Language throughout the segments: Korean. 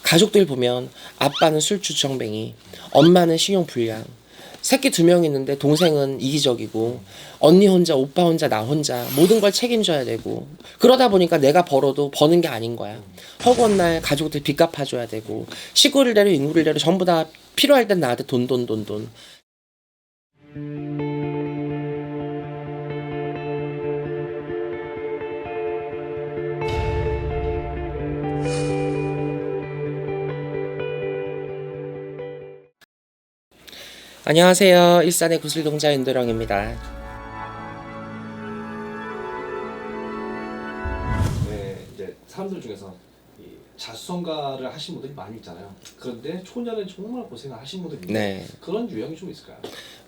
가족들 보면 아빠는 술주정뱅이, 엄마는 신용불량, 새끼 2명 있는데 동생은 이기적이고 언니 혼자, 오빠 혼자, 나 혼자 모든 걸 책임져야 되고, 그러다 보니까 내가 벌어도 버는 게 아닌 거야. 허구한 날 가족들 빚 갚아줘야 되고, 시골을 내려 인구를 내려 전부 다 필요할 땐 나한테 돈. 안녕하세요. 일산의 구슬동자 윤도령입니다. 네, 이제 사람들 중에서 이 자수성가를 하신 분들이 많이 있잖아요. 그런데 초년에 정말 고생을 하신 분들이 있는데 네. 그런 유형이 좀 있을까요?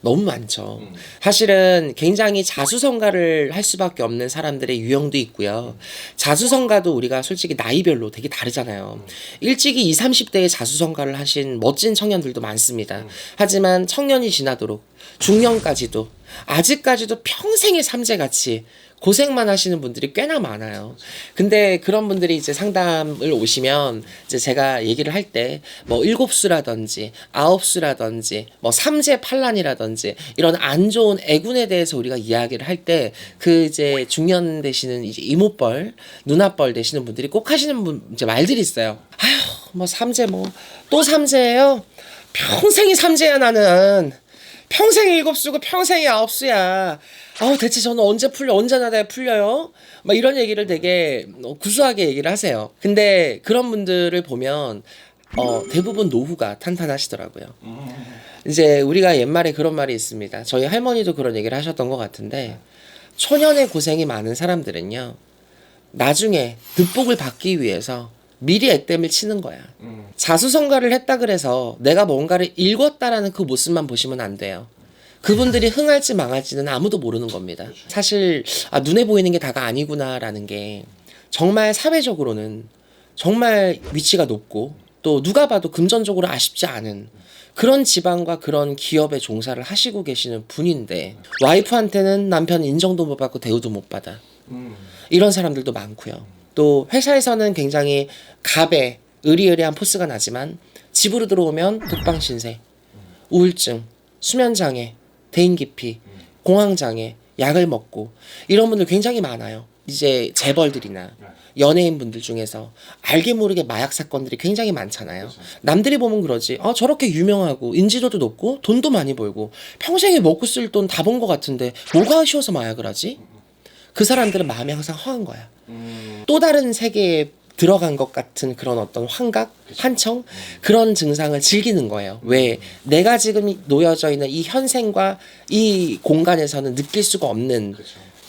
너무 많죠. 사실은 굉장히 자수성가를 할 수밖에 없는 사람들의 유형도 있고요. 자수성가도 우리가 솔직히 나이별로 되게 다르잖아요. 일찍이 20, 30대에 자수성가를 하신 멋진 청년들도 많습니다. 하지만 청년이 지나도록 중년까지도 아직까지도 평생의 삼재같이 고생만 하시는 분들이 꽤나 많아요. 근데 그런 분들이 이제 상담을 오시면 이제 제가 얘기를 할 때 뭐 7수라든지 9수라든지 뭐 삼재팔란이라든지 이런 안 좋은 애군에 대해서 우리가 이야기를 할 때 그 이제 중년 되시는 이제 이모뻘, 누나뻘 되시는 분들이 꼭 하시는 이제 말들이 있어요. 아휴, 뭐 삼재 뭐 또 삼재예요? 평생이 삼재야 나는. 평생이 7수고 평생이 9수야. 대체 저는 언제 나다에 풀려요? 막 이런 얘기를 되게 구수하게 얘기를 하세요. 근데 그런 분들을 보면 대부분 노후가 탄탄하시더라고요. 이제 우리가 옛말에 그런 말이 있습니다. 저희 할머니도 그런 얘기를 하셨던 것 같은데, 초년에 고생이 많은 사람들은요, 나중에 득복을 받기 위해서 미리 액땜을 치는 거야. 자수성가를 했다 그래서 내가 뭔가를 읽었다라는 그 모습만 보시면 안 돼요. 그분들이 흥할지 망할지는 아무도 모르는 겁니다. 사실 눈에 보이는 게 다가 아니구나라는 게, 정말 사회적으로는 정말 위치가 높고 또 누가 봐도 금전적으로 아쉽지 않은 그런 지방과 그런 기업에 종사를 하시고 계시는 분인데, 와이프한테는 남편 인정도 못 받고 대우도 못 받아. 이런 사람들도 많고요. 또 회사에서는 굉장히 갑에 의리의리한 포스가 나지만 집으로 들어오면 독방신세, 우울증, 수면장애, 대인기피, 공황장애, 약을 먹고 이런 분들 굉장히 많아요. 이제 재벌들이나 연예인분들 중에서 알게 모르게 마약 사건들이 굉장히 많잖아요. 남들이 보면 그러지, 저렇게 유명하고 인지도도 높고 돈도 많이 벌고 평생에 먹고 쓸 돈 다 번 것 같은데 뭐가 아쉬워서 마약을 하지? 그 사람들은 마음이 항상 허한 거야. 또 다른 세계에 들어간 것 같은 그런 어떤 환각, 환청, 그런 증상을 즐기는 거예요. 왜? 내가 지금 놓여져 있는 이 현생과 이 공간에서는 느낄 수가 없는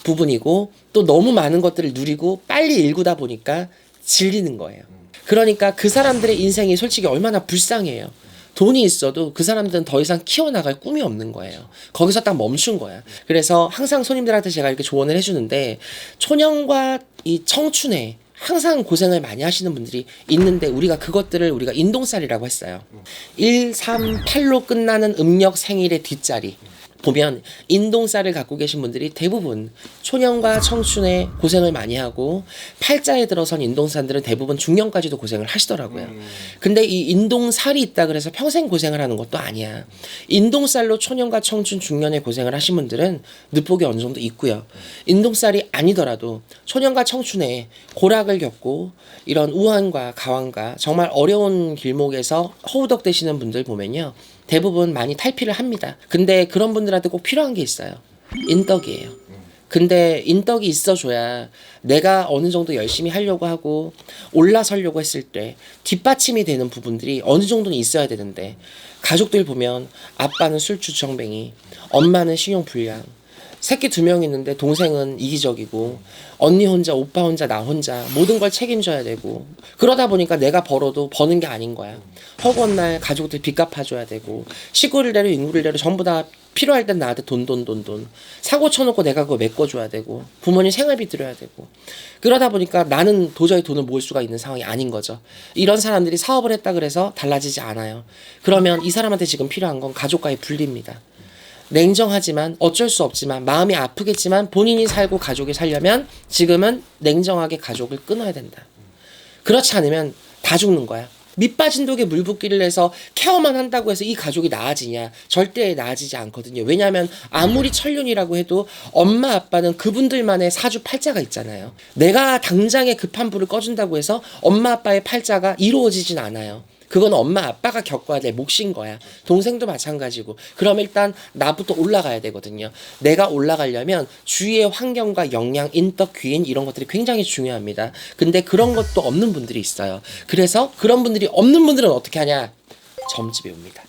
부분이고, 또 너무 많은 것들을 누리고 빨리 일구다 보니까 질리는 거예요. 그러니까 그 사람들의 인생이 솔직히 얼마나 불쌍해요. 돈이 있어도 그 사람들은 더 이상 키워나갈 꿈이 없는 거예요. 거기서 딱 멈춘 거야. 그래서 항상 손님들한테 제가 이렇게 조언을 해주는데, 초년과 이 청춘에 항상 고생을 많이 하시는 분들이 있는데, 우리가 그것들을 우리가 인동살이라고 했어요. 1, 3, 8로 끝나는 음력 생일의 뒷자리 보면 인동살을 갖고 계신 분들이 대부분 초년과 청춘에 고생을 많이 하고, 팔자에 들어선 인동살들은 대부분 중년까지도 고생을 하시더라고요. 근데 이 인동살이 있다 그래서 평생 고생을 하는 것도 아니야. 인동살로 초년과 청춘, 중년에 고생을 하신 분들은 늑복이 어느 정도 있고요. 인동살이 아니더라도 초년과 청춘에 고락을 겪고 이런 우환과 가환과 정말 어려운 길목에서 허우덕대시는 분들 보면요, 대부분 많이 탈피를 합니다. 근데 그런 분들한테 꼭 필요한 게 있어요. 인덕이에요. 근데 인덕이 있어줘야 내가 어느 정도 열심히 하려고 하고 올라서려고 했을 때 뒷받침이 되는 부분들이 어느 정도는 있어야 되는데, 가족들 보면 아빠는 술주정뱅이, 엄마는 신용불량, 새끼 2명 있는데 동생은 이기적이고 언니 혼자, 오빠 혼자, 나 혼자 모든 걸 책임져야 되고, 그러다 보니까 내가 벌어도 버는 게 아닌 거야. 허구한 날 가족들 빚 갚아줘야 되고, 시골을 내려 인구를 내려 전부 다 필요할 땐 나한테 돈. 사고 쳐놓고 내가 그거 메꿔줘야 되고, 부모님 생활비 들여야 되고, 그러다 보니까 나는 도저히 돈을 모을 수가 있는 상황이 아닌 거죠. 이런 사람들이 사업을 했다 그래서 달라지지 않아요. 그러면 이 사람한테 지금 필요한 건 가족과의 분리입니다. 냉정하지만 어쩔 수 없지만 마음이 아프겠지만 본인이 살고 가족이 살려면 지금은 냉정하게 가족을 끊어야 된다. 그렇지 않으면 다 죽는 거야. 밑 빠진 독에 물 붓기를 해서 케어만 한다고 해서 이 가족이 나아지냐? 절대 나아지지 않거든요. 왜냐하면 아무리 천륜이라고 해도 엄마 아빠는 그분들만의 사주팔자가 있잖아요. 내가 당장에 급한 불을 꺼준다고 해서 엄마 아빠의 팔자가 이루어지진 않아요. 그건 엄마 아빠가 겪어야 될 몫인 거야. 동생도 마찬가지고. 그럼 일단 나부터 올라가야 되거든요. 내가 올라가려면 주위의 환경과 영양, 인덕, 귀인 이런 것들이 굉장히 중요합니다. 근데 그런 것도 없는 분들이 있어요. 그래서 그런 분들이 없는 분들은 어떻게 하냐? 점집에 옵니다.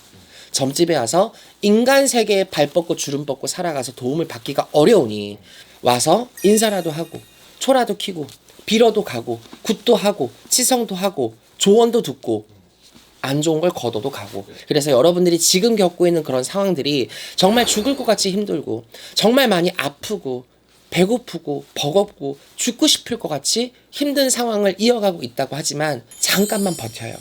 점집에 와서 인간 세계에 발 뻗고 주름 뻗고 살아가서 도움을 받기가 어려우니 와서 인사라도 하고 초라도 키고 빌어도 가고 굿도 하고 치성도 하고 조언도 듣고 안 좋은 걸 거둬도 가고. 그래서 여러분들이 지금 겪고 있는 그런 상황들이 정말 죽을 것 같이 힘들고 정말 많이 아프고 배고프고 버겁고 죽고 싶을 것 같이 힘든 상황을 이어가고 있다고 하지만 잠깐만 버텨요.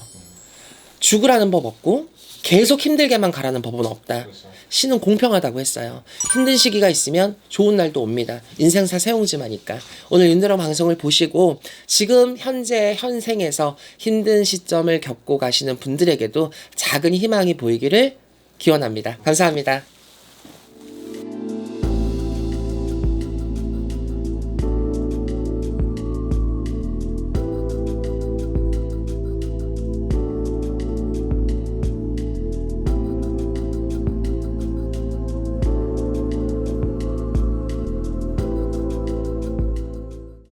죽으라는 법 없고 계속 힘들게만 가라는 법은 없다. 신은 공평하다고 했어요. 힘든 시기가 있으면 좋은 날도 옵니다. 인생사 세옹지마니까. 오늘 윤드러 방송을 보시고 지금 현재 현생에서 힘든 시점을 겪고 가시는 분들에게도 작은 희망이 보이기를 기원합니다. 감사합니다.